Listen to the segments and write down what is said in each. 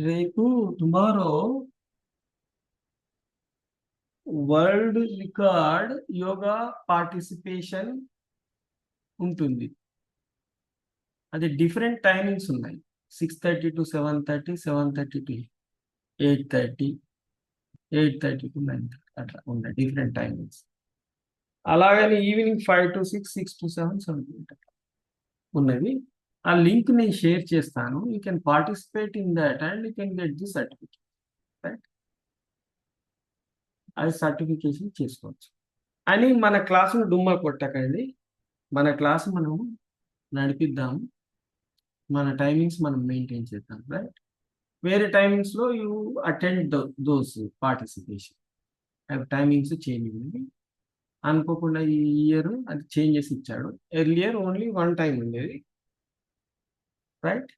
రేపు tomorrow world record yoga participation ఉంటుంది. అది డిఫరెంట్ టైమింగ్స్ ఉన్నాయి. 6:30 to 7:30, 7:30 to 8:30, 8:30 to 9:30 అట్లా ఉన్నాయి డిఫరెంట్ టైమింగ్స్. అలాగని ఈవినింగ్ 5 to 6, 6 to 7, 7 to 8 అట్లా ఉన్నది. ఆ లింక్ నేను షేర్ చేస్తాను. You can participate in that and you can get the certificate. Right, అది సర్టిఫికేషన్ చేసుకోవచ్చు. అని మన క్లాసును డుమ్మా కొట్టకండి. మన క్లాసు మనం నడిపిద్దాము. మన టైమింగ్స్ మనం మెయింటైన్ చేద్దాం. రైట్, వేరే టైమింగ్స్లో you attend those participation. Timings change ఉంది. అనుకోకుండా ఈ ఇయర్ అది చేంజెస్ ఇచ్చాడు. ఎర్లియర్ ఓన్లీ వన్ టైం ఉండేది. రైట్,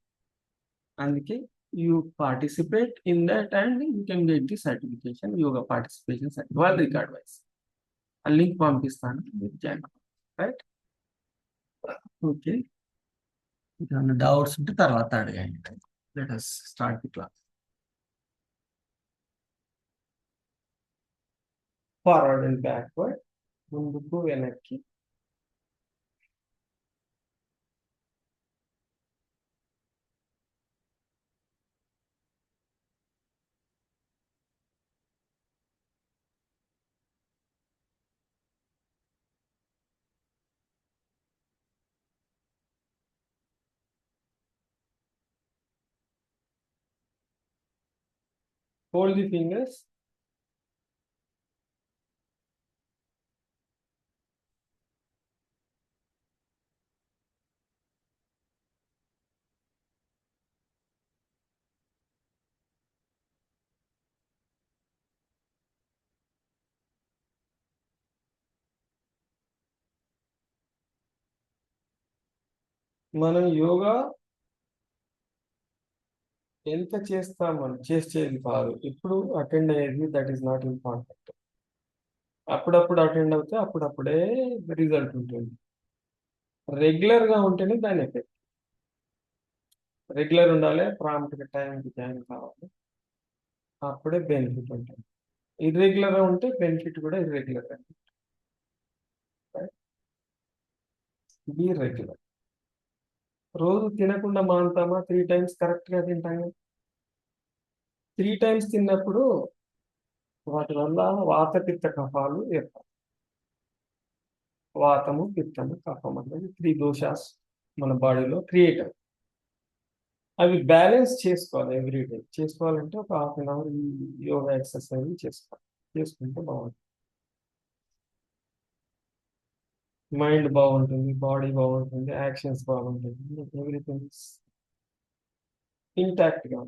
అందుకే you participate in that and you can get the certification, yoga participation world record wise. ఆ లింక్ పంపిస్తాను, మీరు జాయిన్. Right, okay. ఏమైనా డౌట్స్ ఉంటే తర్వాత అడగండి. Let us start the class. Forward and backward, ముందుకు వెనక్కి. Hold the fingers. మనం యోగా ఎంత చేస్తామని చేసేది కాదు, ఇప్పుడు అటెండ్ అయ్యేది. That is not important. అప్పుడప్పుడు అటెండ్ అవుతే అప్పుడప్పుడే రిజల్ట్ ఉంటుంది. రెగ్యులర్ గా ఉంటేనే దాని ఎఫెక్ట్. రెగ్యులర్ ఉండాలి, ప్రాంప్ట్ టైంకి జాయిన్ కావాలి, అప్పుడే బెనిఫిట్ ఉంటుంది. ఇర్రెగ్యులర్ గా ఉంటే బెనిఫిట్ కూడా ఇర్రెగ్యులర్ గా. Be regular. రోజు తినకుండా మానుతామా? 3 times కరెక్ట్ గా తింటాము. 3 times తిన్నప్పుడు వాటి వల్ల వాత పిత్త కఫాలు ఏర్పడతాయి. వాతము, పిత్తము, కఫం అనేది 3 దోషాస్ మన బాడీలో క్రియేట్ అవుతాయి. అవి బ్యాలెన్స్ చేసుకోవాలి. ఎవ్రీడే చేసుకోవాలంటే ఒక ½ ఈ యోగా ఎక్సర్సైజ్ చేసుకోవాలి. చేసుకుంటే బాగుంటుంది. మైండ్ బాగుంటుంది, బాడీ బాగుంటుంది, యాక్షన్స్ బాగుంటుంది, ఎవ్రీథింగ్ ఇంటాక్ట్ గా.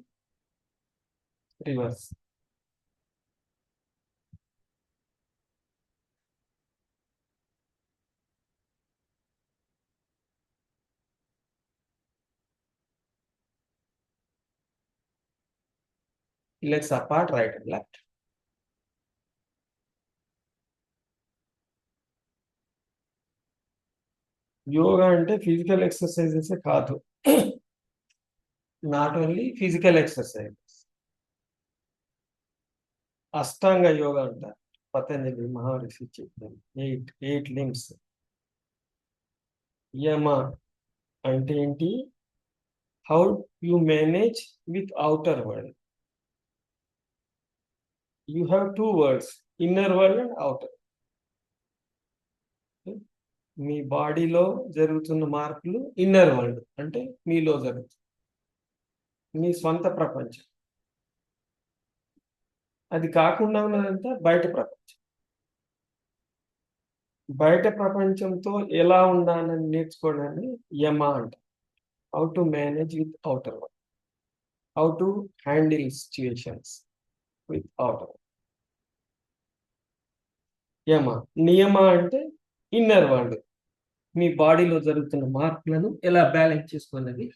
Reverse. Legs apart, right and left. Yoga అంటే ఫిజికల్ ఎక్సర్సైజెస్ కాదు. Not only physical exercise. Ashtanga yoga అంటారు. పతంజలి మహర్షి చెప్పారు. 8 లింబ్స్. యమ అంటే ఏంటి? How you manage with outer world. You have 2 worlds, inner world and outer. మీ బాడీలో జరుగుతున్న మార్పులు ఇన్నర్ వరల్డ్ అంటే మీలో జరుగుతుంది, మీ స్వంత ప్రపంచం. అది కాకుండా ఉన్నదంతా బయట ప్రపంచం. బయట ప్రపంచంతో ఎలా ఉండాలని నేర్చుకోవడాన్ని యమ అంట. How to manage with outer world, how to handle situations with outer. Yama. Niyama అంటే ఇన్నర్ వరల్డ్, మీ బాడీలో జరుగుతున్న మార్పులను ఎలా బ్యాలెన్స్ చేసుకోవాలని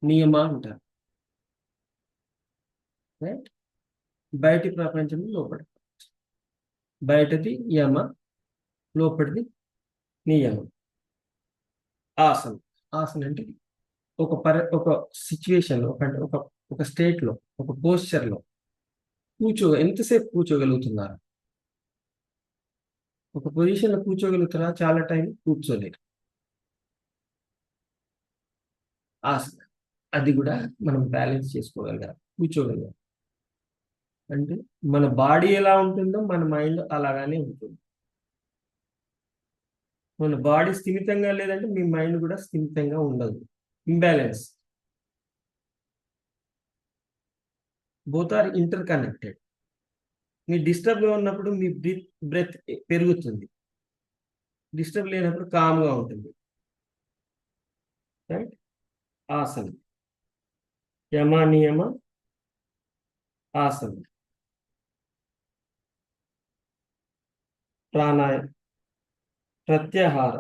నియమ అంటారు. రైట్, బయటి ప్రపంచం, లోపలి. బయటది యమ, లోపలిది నియమం. ఆసనం. ఆసనం అంటే ఒక సిచ్యువేషన్ ఒక ఒక స్టేట్ లో, ఒక పోస్చర్ లో ఎంతసేపు కూర్చోగలుగుతున్నారు? ఒక పొజిషన్ లో కూర్చోగలుగుతారా? చాలా టైం కూర్చోలేరు. ఆసన, అది కూడా మనం బ్యాలెన్స్ చేసుకోగలగాలి, కూర్చోగలగాలి. అంటే మన బాడీ ఎలా ఉంటుందో మన మైండ్ అలాగానే ఉంటుంది. మన బాడీ స్థిమితంగా లేదంటే మీ మైండ్ కూడా స్థిమితంగా ఉండదు. Imbalance. Both are inter connected. Me disturb గా ఉన్నప్పుడు మీ బ్రెత్ పెరుగుతుంది, డిస్టర్బ్ లేనప్పుడు కామ్గా ఉంటుంది. రైట్. ఆసనం. యమ నియమ ఆసనం. ప్రాణాయామ. ప్రత్యాహార.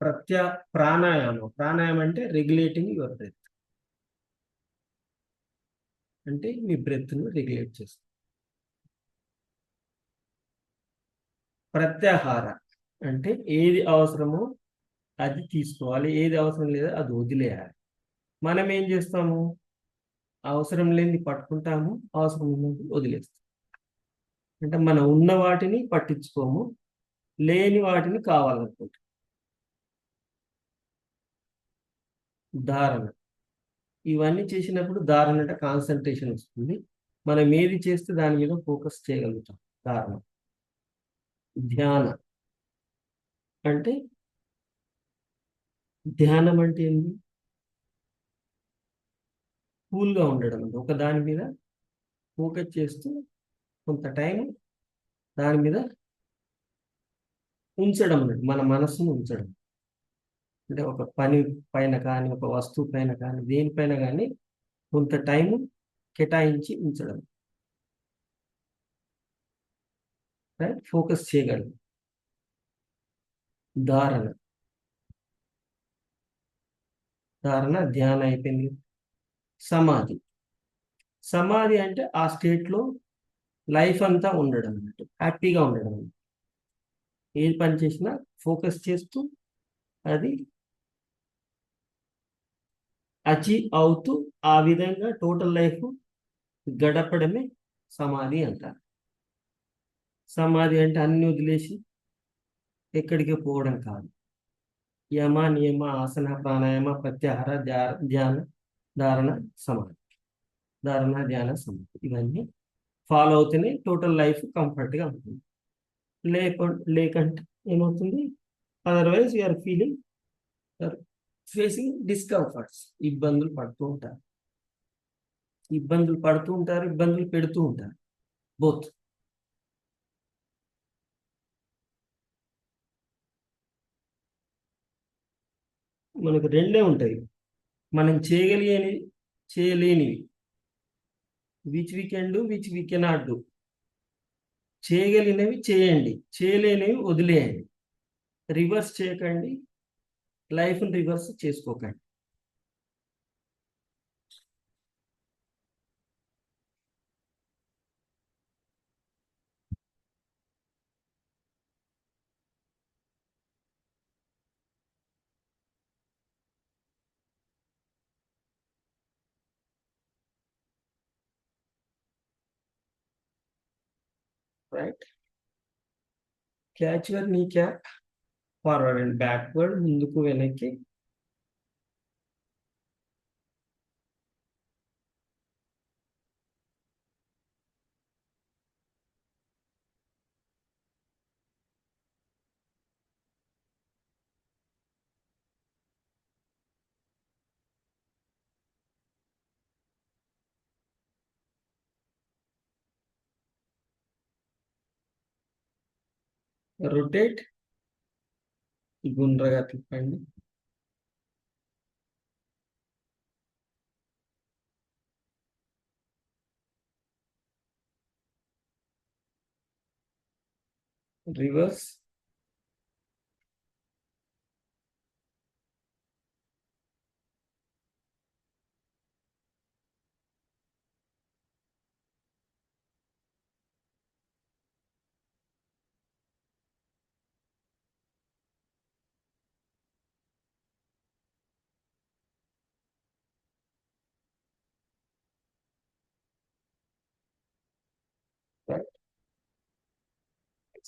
ప్రత్యా ప్రాణాయామం. ప్రాణాయామం అంటే రెగ్యులేటింగ్ యువర్ బ్రెత్. అంటే మీ బ్రెత్ ను రెగ్యులేట్ చేస్తుంది. ప్రత్యాహార అంటే ఏది అవసరమో అది తీసుకోవాలి, ఏది అవసరం లేదో అది వదిలేయాలి. మనం ఏం చేస్తాము? అవసరం లేనిది పట్టుకుంటాము, అవసరం ఉన్నది వదిలేస్తాము. అంటే మనం ఉన్న వాటిని పట్టించుకోము, లేని వాటిని కావాలనుకుంటాం. ధారణ. ఇవన్నీ చేసినప్పుడు ధారణ అంటే కాన్సన్ట్రేషన్ వస్తుంది. మనం ఏది చేస్తే దాని మీద ఫోకస్ చేయగలుగుతాం. ధారణ. ధ్యాన అంటే, ధ్యానం అంటే ఏంటి? కూల్గా ఉండడం అంటే ఒక దాని మీద ఫోకస్ చేస్తూ కొంత టైం దాని మీద ఉంచడం అన్నట్టు, మన మనసును ఉంచడం. అంటే ఒక పని పైన కానీ, ఒక వస్తువు పైన కానీ, దేనిపైన కానీ కొంత టైం కేటాయించి ఉంచడం. రైట్. ఫోకస్ చేయగలం. ధారణ. ధారణ ధ్యానం అయిపోయింది. సమాధి. సమాధి అంటే ఆ స్టేట్ లో లైఫ్ అంతా ఉండడం అన్నట్టు, హ్యాపీగా ఉండడం అన్నట్టు. ఏది పని చేసినా ఫోకస్ చేస్తూ అది అచీవ్ అవుతూ ఆ విధంగా టోటల్ లైఫ్ గడపడమే సమాధి అంటారు. సమాధి అంటే అన్ని వదిలేసి ఎక్కడికి పోవడం కాదు. యమ నియమ ఆసన ప్రాణాయామ ప్రత్యాహార ధ్యాన ధారణ సమాధి. ధారణ ధ్యాన సమాధి ఇవన్నీ ఫాలో అవుతూనే టోటల్ లైఫ్ కంఫర్ట్గా ఉంటుంది. లేకంటే ఏమవుతుంది? Otherwise you are feeling, facing discomforts. ఇబ్బందులు పడుతూ ఉంటారు, ఇబ్బందులు పడుతూ ఉంటారు, ఇబ్బందులు పెడుతూ ఉంటారు. బోత్. మనకు రెండే ఉంటాయి. మనం చేయలేనివి, which we can do, which we cannot do. చేయగలిగినవి చేయండి, చేయలేనివి వదిలేయండి. రివర్స్ చేయకండి, లైఫ్ని రివర్స్ చేసుకోకండి. Right. Catch your knee cap. Forward and backward, ముందుకు వెనక్కి. రొటేట్. గుండ్రగా తిప్పండి. Reverse.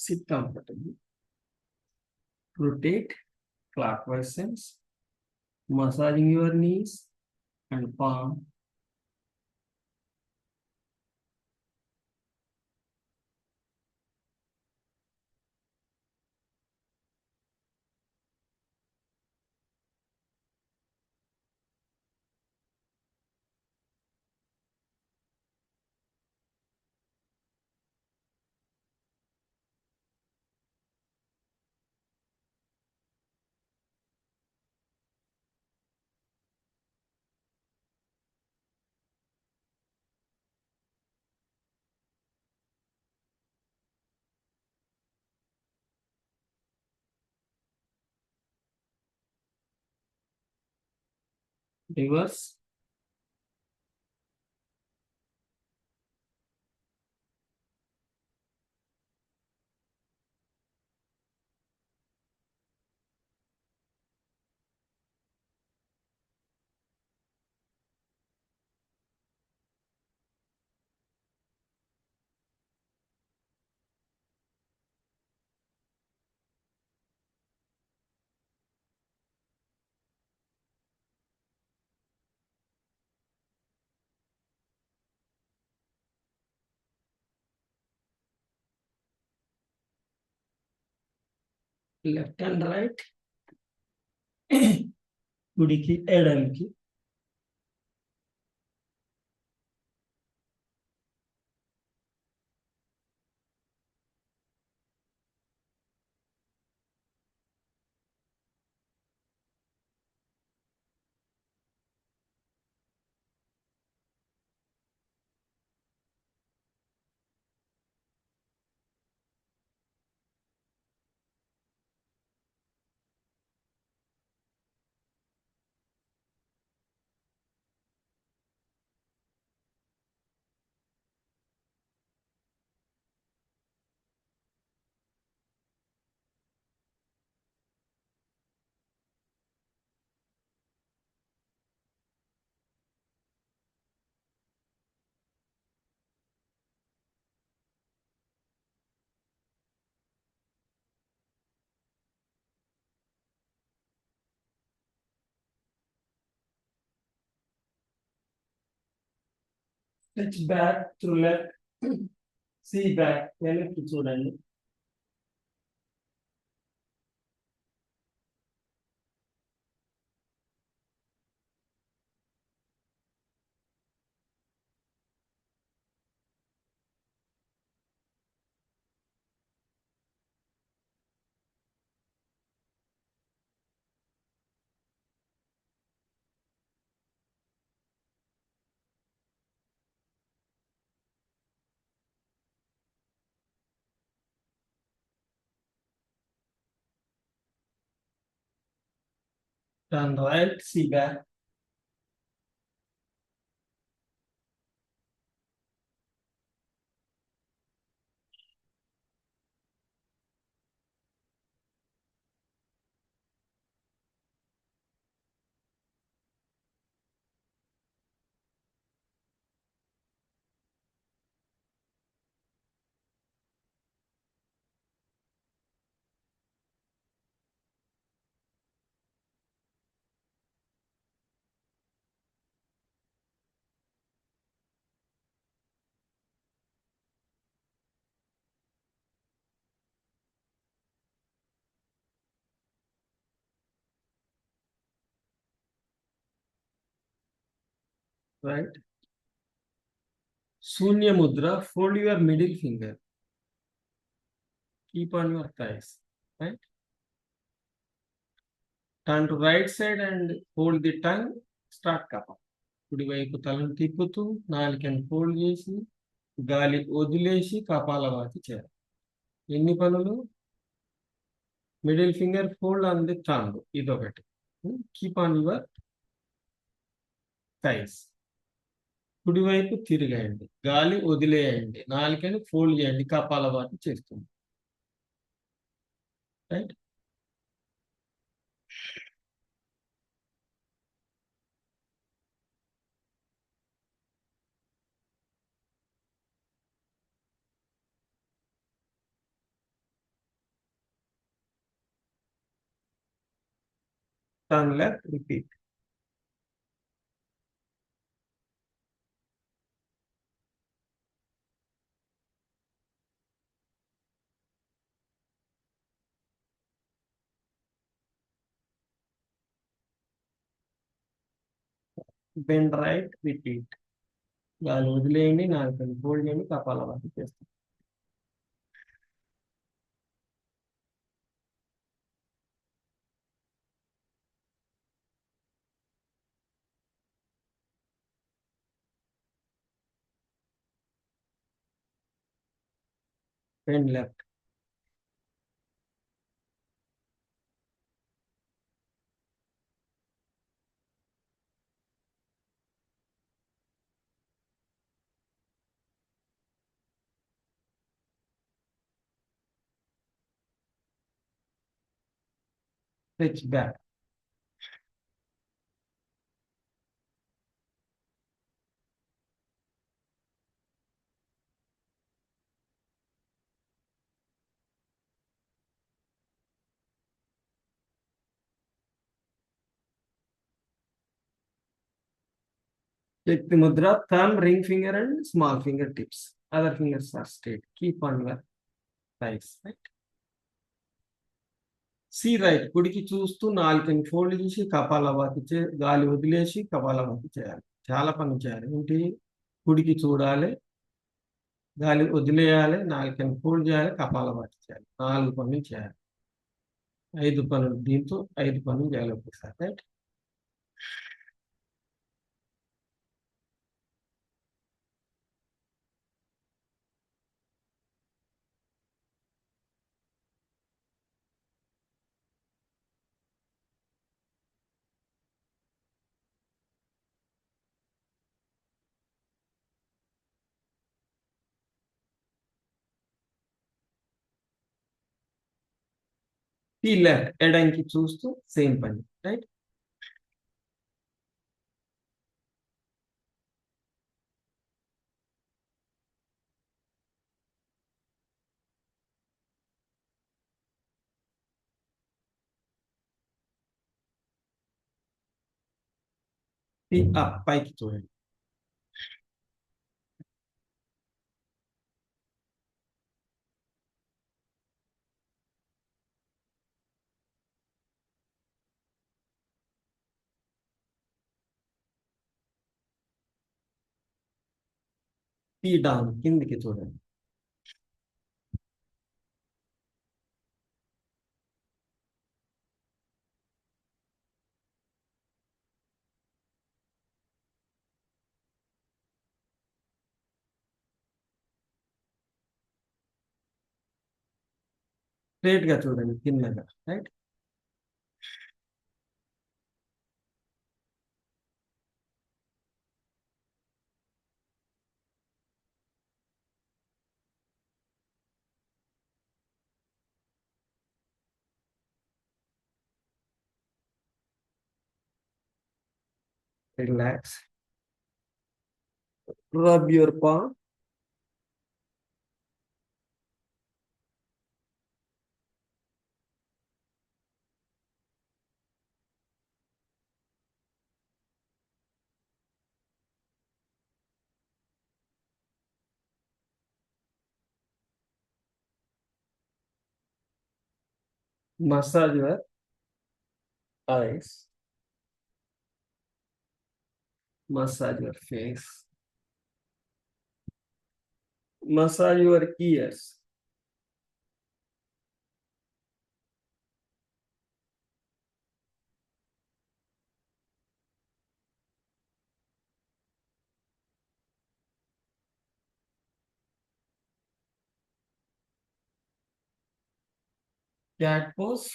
Sit comfortably. Rotate clockwise sense. Massaging your knees and palm. Reverse. Left and right. కుడికి ఎడమకి. Stretch back to left. See back. వెనక్కి చూడండి. Turn right. See back. Right. Sunya Mudra. Fold your middle finger. Keep on your thighs. Right. Turn to right side and hold the tongue. Start kapha. కుడివైపు తలను తిప్పుతూ నాలుకని fold చేసి గాలి వదిలేసి కపాలభాతి చేయాలి. ఎన్ని పనులు? Middle finger fold on the thumb, ఇదొకటి. Keep on your thighs. కుడివైపు తిరగండి, గాలి వదిలేయండి, నాలుకని ఫోల్డ్ చేయండి, కపాలభాతి చేస్తుంది. Right. turn left, repeat. Bend right, repeat. గాలి వదిలేయండి, నాలుకని ఫోల్డ్ చేయండి, కపాలభాతి చేస్తాం. Bend left. Stretch back. Take the mudra, thumb, ring finger, and small finger tips. Other fingers are straight. Keep on your thighs. Right? See right. కుడికి చూస్తూ నాలుకని fold చేసి కపాలభాతి గాలి వదిలేసి కపాలభాతి చేయాలి. చాలా పనులు చేయాలి. ఏంటి? కుడికి చూడాలి, గాలి వదిలేయాలి, నాలుకని ఫోల్డ్ చేయాలి, కపాలభాతి చేయాలి. 4 పనులు చేయాలి. 5 పనులు. దీంతో 5 పనులు చేయాలి ఒకసారి. రైట్? ఈ లెఫ్ట్ ఎడంకి చూస్తూ సేమ్ పని. రైట్? ఈ అప్ పైకి చూడండి. ఈ డౌన్ కిందికి చూడండి. స్ట్రేట్ గా చూడండి కిందగా. Right? Relax. Rub your palm. Massage your eyes. Massage your face. Massage your ears. Cat pose.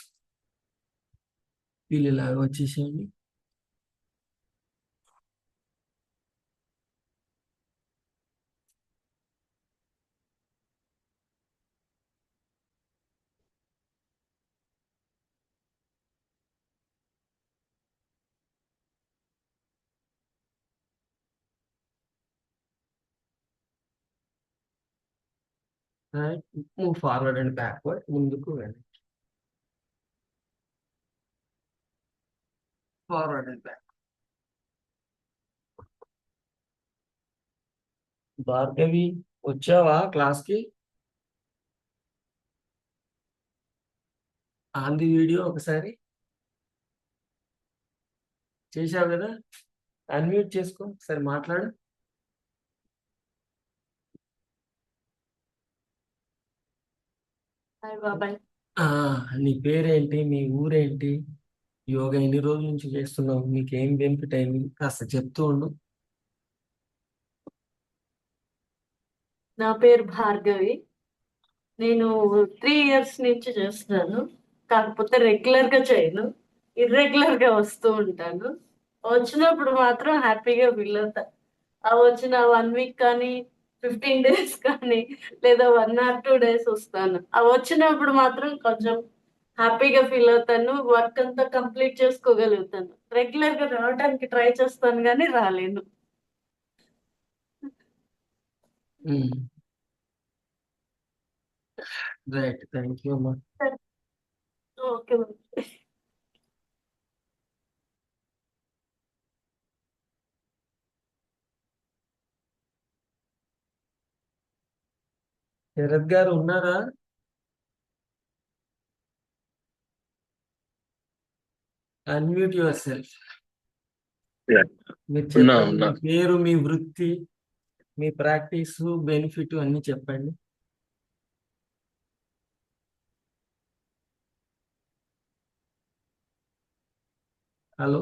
పిల్లిలాగా వచ్చేసేయండి. Right? Move forward and backward. ముందుకు వెళ్ళండి. Forward and back. భార్గవి, వచ్చావా క్లాస్కి? ఆన్ ది వీడియో ఒకసారి చేశావు కదా, అన్మ్యూట్ చేసుకో, ఒకసారి మాట్లాడు. హాయ్ బాబాయ్. ఆ, నీ పేరేంటి, మీ ఊరేంటి, యోగా ఎన్ని రోజుల నుంచి చేస్తున్నావు, మీకేం బెనిఫిట్ అయింది, కాస్త చెప్తూ ఉండు. నా పేరు భార్గవి. నేను 3 ఇయర్స్ నుంచి చేస్తున్నాను. కాకపోతే రెగ్యులర్ గా చేయను, ఇర్రెగ్యులర్ గా వస్తూ ఉంటాను. వచ్చినప్పుడు మాత్రం హ్యాపీగా ఫీల్ అవుతా. ఆ వచ్చిన 1 వీక్ కానీ 15 డేస్ కానీ లేదా 1 or 2 days వస్తాను. ఆ వచ్చినప్పుడు మాత్రం కొంచెం హ్యాపీగా ఫీల్ అవుతాను, వర్క్ అంతా కంప్లీట్ చేసుకోగలుగుతాను. రెగ్యులర్ గా రావడానికి ట్రై చేస్తాను కానీ రాలేను. రైట్, థ్యాంక్ యూ అమ్మా. ఓకే. శరత్ గారు ఉన్నారా? Unmute your self. Yeah. మీరు ఉన్నా చెప్పండి, మీ ఉన్నా పేరు, మీ వృత్తి, మీ ప్రాక్టీస్, బెనిఫిట్ అన్ని చెప్పండి. హలో,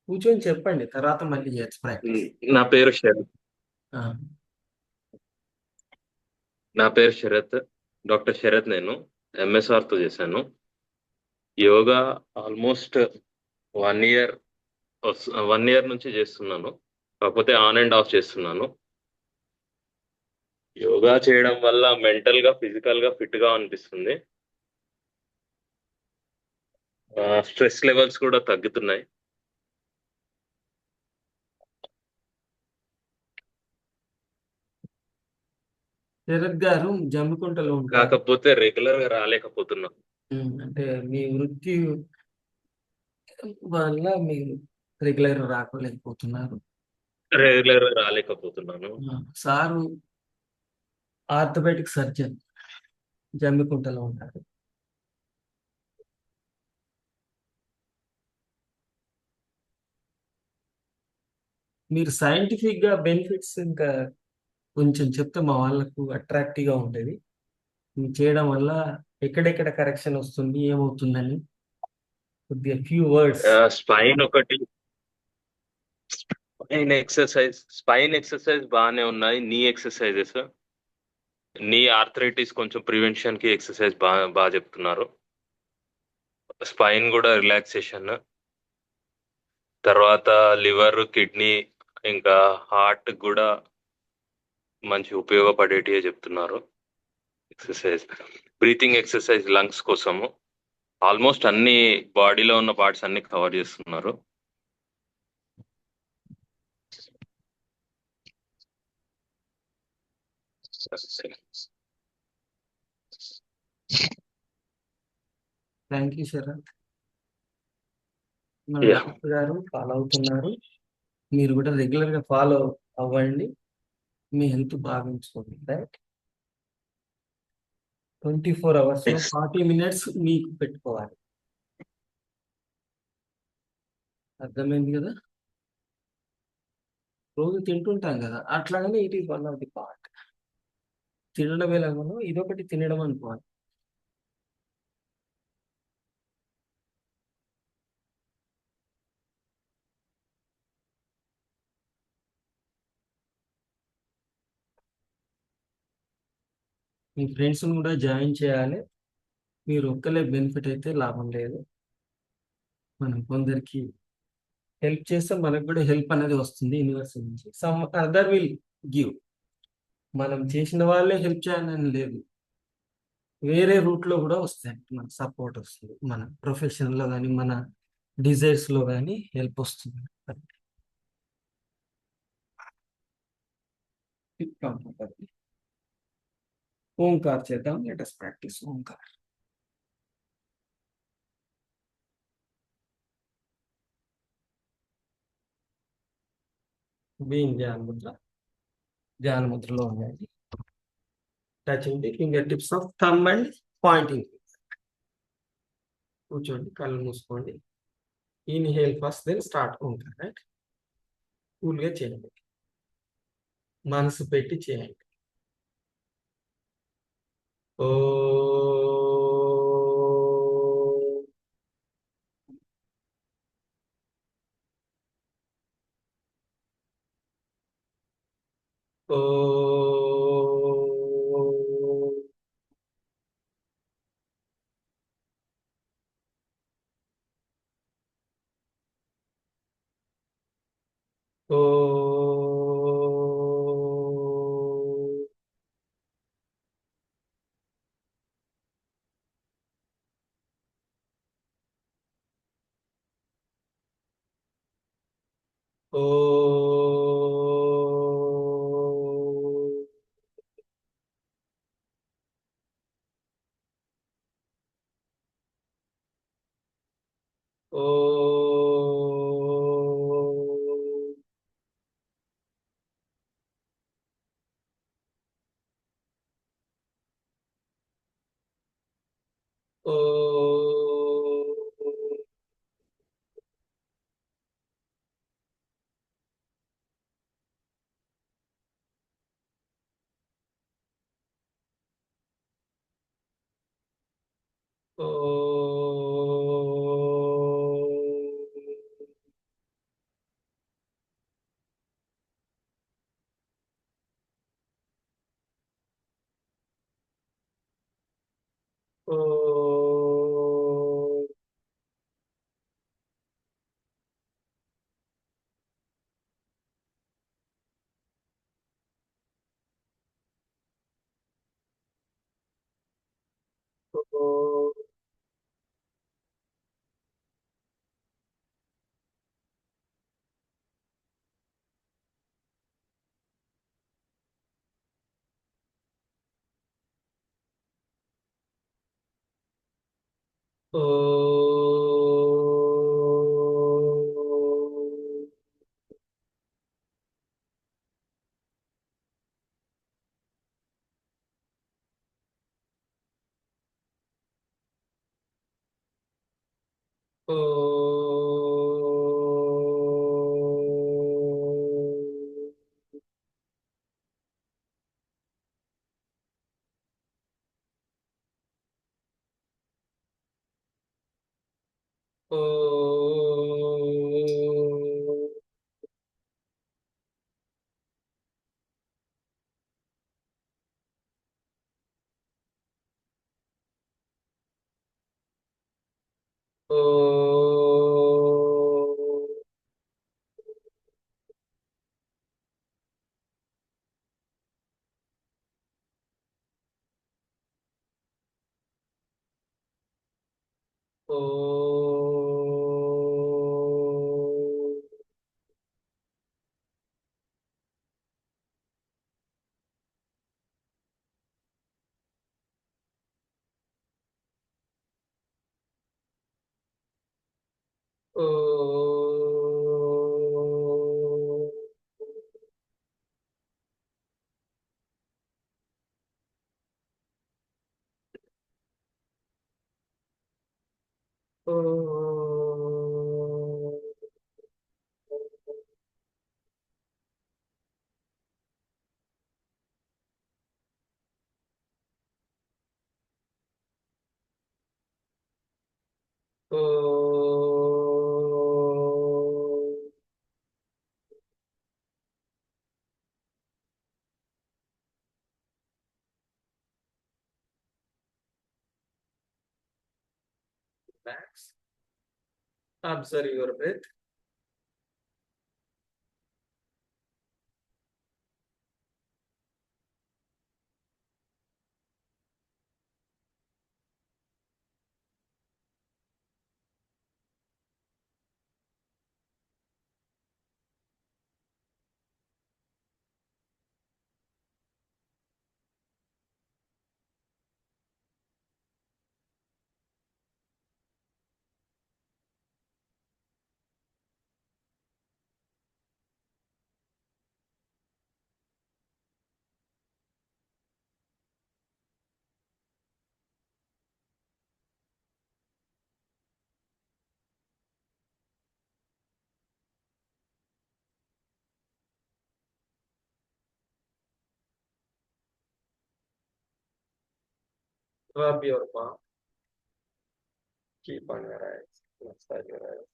కూర్చొని చెప్పండి, తర్వాత మళ్ళీ చేయొచ్చు ప్రాక్టీస్. నా పేరు శరత్. ఆ, నా పేరు శరత్, డాక్టర్ శరత్. నేను ఎంఎస్ఆర్ తో చేశాను యోగా. ఆల్మోస్ట్ 1 ఇయర్ 1 ఇయర్ నుంచి చేస్తున్నాను, కాకపోతే ఆన్ అండ్ ఆఫ్ చేస్తున్నాను. యోగా చేయడం వల్ల మెంటల్ గా ఫిజికల్ గా ఫిట్ గా అనిపిస్తుంది. స్ట్రెస్ లెవెల్స్ కూడా తగ్గుతున్నాయి. శరత్ గారు జమ్మికుంటలో ఉంటారు. కాకపోతే రెగ్యులర్ గా రాలేకపోతున్నా. అంటే మీ వృత్తి వల్ల మీరు రెగ్యులర్ రాలేకపోతున్నారు. రెగ్యులర్ గా రాలేకపోతున్నాను. సారు ఆర్థోపెడిక్ సర్జన్, జమ్మికుంటలో ఉంటారు. మీరు సైంటిఫిక్ గా బెనిఫిట్స్ ఇంకా కొంచెం చెప్తే మా వాళ్ళకు అట్రాక్టివ్ గా ఉండేది. ఇది చేయడం వల్ల ఎక్కడెక్కడ కరెక్షన్ వస్తుంది, ఏమవుతుందని కొద్దిగా ఫ్యూ వర్డ్స్. స్పైన్ ఒకటి, స్పైన్ ఎక్సర్సైజ్ బాగానే ఉన్నాయి. నీ ఎక్సర్సైజెస్, నీ ఆర్థరైటిస్ కొంచెం ప్రివెన్షన్ కి ఎక్సర్సైజ్ బాగా చెప్తున్నారు. స్పైన్ కూడా రిలాక్సేషన్, తర్వాత లివర్, కిడ్నీ, ఇంకా హార్ట్ కూడా మంచి ఉపయోగపడేటివే చెప్తున్నారు. ఎక్సర్సైజ్, బ్రీతింగ్ ఎక్సర్సైజ్ లంగ్స్ కోసము. ఆల్మోస్ట్ అన్ని బాడీలో ఉన్న పార్ట్స్ అన్ని కవర్ చేస్తున్నారు. Thank you Sharath. మన Yeah. డాక్టర్ గారు ఫాలో అవుతున్నారు, మీరు కూడా రెగ్యులర్ గా ఫాలో అవ్వండి, మీ హెల్త్ బాగా ఉంచుకోండి. రైట్, 24 hours లో 40 minutes మీకు పెట్టుకోవాలి. అర్థమైంది కదా? రోజు తింటుంటాం కదా, అట్లాగనే it is one of the part. తినడం ఎలాగో ఇదొకటి తినడం అనుకోవాలి. మీ ఫ్రెండ్స్ని కూడా జాయిన్ చేయాలి. మీరు ఒక్కలే బెనిఫిట్ అయితే లాభం లేదు. మనం కొందరికి హెల్ప్ చేస్తే మనకు కూడా హెల్ప్ అనేది వస్తుంది యూనివర్స్ నుంచి. Some other will give. మనం చేసిన వాళ్ళే హెల్ప్ చేయాలని లేదు, వేరే రూట్ లో కూడా వస్తాయి, మన సపోర్ట్ వస్తుంది, మన ప్రొఫెషన్ లో కానీ మన డిజైర్స్ లో కానీ హెల్ప్ వస్తుంది. ఓంకార్ చేద్దాం, let us practice Omkar. Be in ధ్యాన ముద్రలో ఉండండి. Touching the finger tips of thumb and pointing. కూర్చోండి, కళ్ళు మూసుకోండి. Inhale first, then start Omkar. Right, కూల్గా చేయండి, మనసు పెట్టి చేయండి. ఓ ఓ ఓ ఓ ఓ ఓ ఓ ఓ ఓ ఓ ఓ ఓ ఓ ఓ ఓ ఓ Relax. Observe your breath. Rub your palm. Keep on your eyes. Massage your eyes.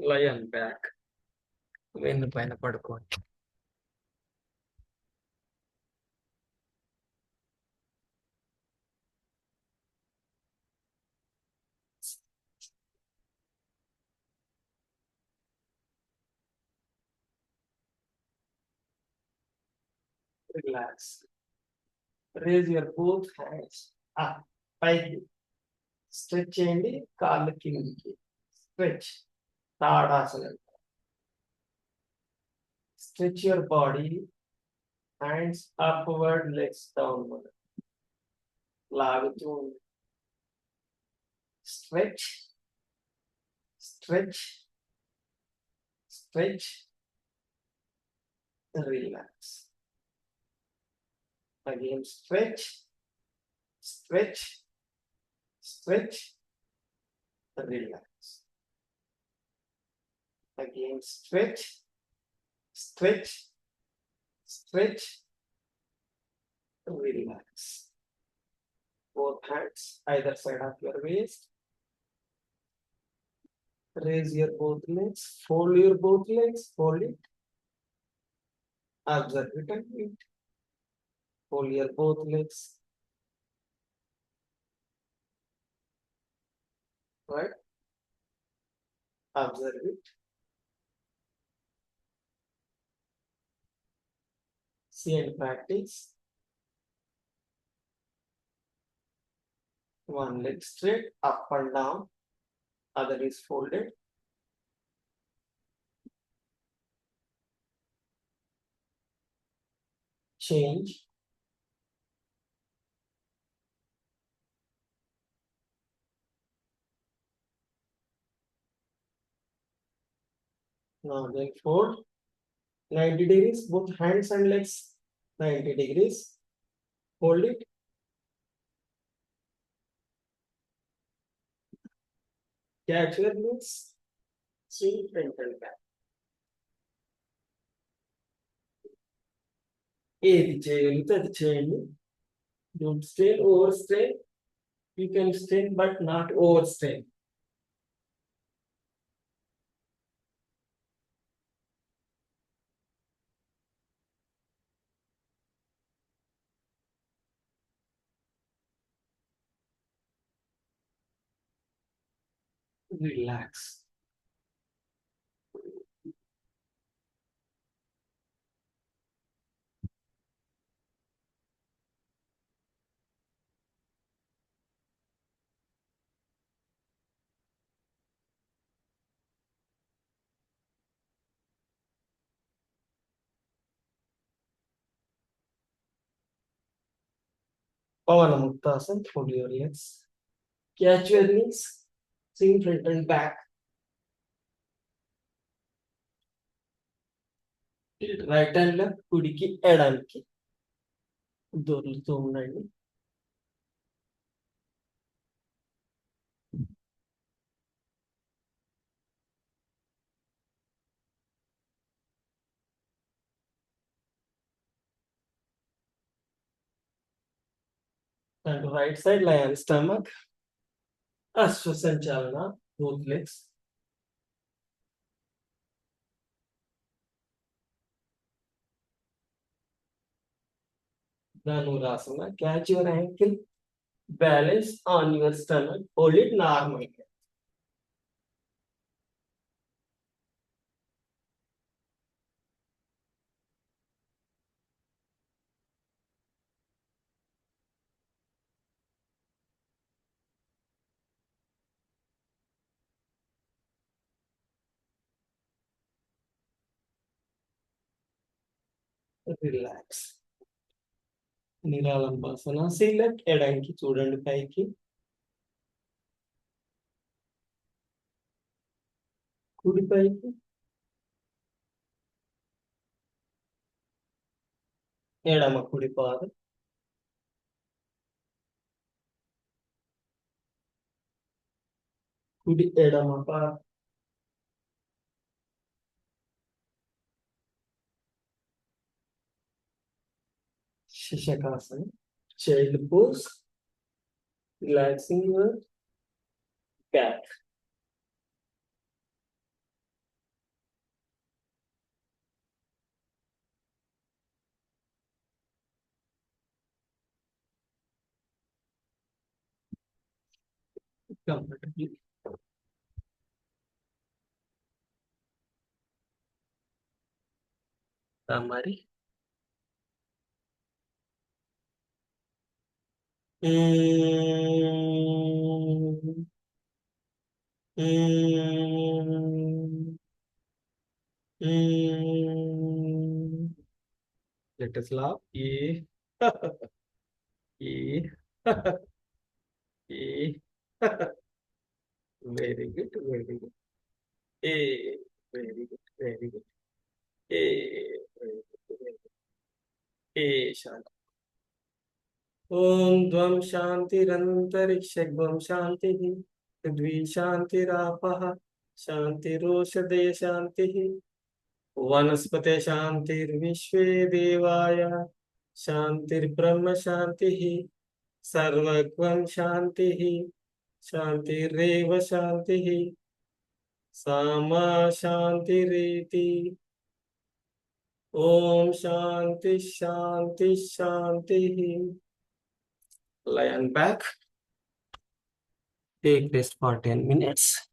Lie on back. వెన్ను పైన పడుకోండి. Relax. Raise your both hands up పైకి. స్ట్రెచ్ చేయండి కాళ్ళు కిందికి. స్ట్రెచ్. తాడాసనం. Stretch your body. Hands upward, legs downward. లాగుతూ ఉంది. Stretch, stretch, stretch, relax. Again, stretch, stretch, stretch, relax. Again, stretch, stretch, stretch, relax. Both hands either side of your waist. Raise your both legs, fold your both legs, fold it. Observe it and it. Fold your both legs. Right? Observe it. See and practice. One leg straight, up and down. Other is folded. Change. Now then fold 90 degrees, both hands and legs 90 degrees. Hold it. Catch your knees. Swing front and back. ఏది చేయగలిగితే అది చేయండి. Don't strain, overstrain. You can strain but not overstrain. Relax. Pavana Muktasan, fold your legs. Catch your knees. Swing front and back. Right hand left, కుడికి ఎడానికి దొర్లుతూ ఉండండి. And right side lie on stomach. Ashwasachalana, both legs. Dhanurasana, catch your ankle, balance on your stomach, hold it normally. Relax. నిరాళంబాసన. Select ఎడంకి చూడండి పైకి. కుడి పైకి. ఎడమ కుడి పాదం. కుడి ఎడమ పాదం. శిశకాసన. Child pose, relaxing your back. Comfortably. Tamari. Mm, mm, mm. Let us laugh. Yeah. Yeah. Yeah. Very good, very good. Eh, very good, very good. Eh, very good, very good. Shanti. Om Dvam Shantirantariksha Shanti Dvi Shantirapaha Shantiroshadaya Shanti Vanaspate Shantirvishve Devaya Shantirbrahma Shanti Sarvagvam Shanti Shantireva Shanti Sama Shantiriti Om Shanti Shanti Shanti. Lie on back. Take rest for 10 minutes.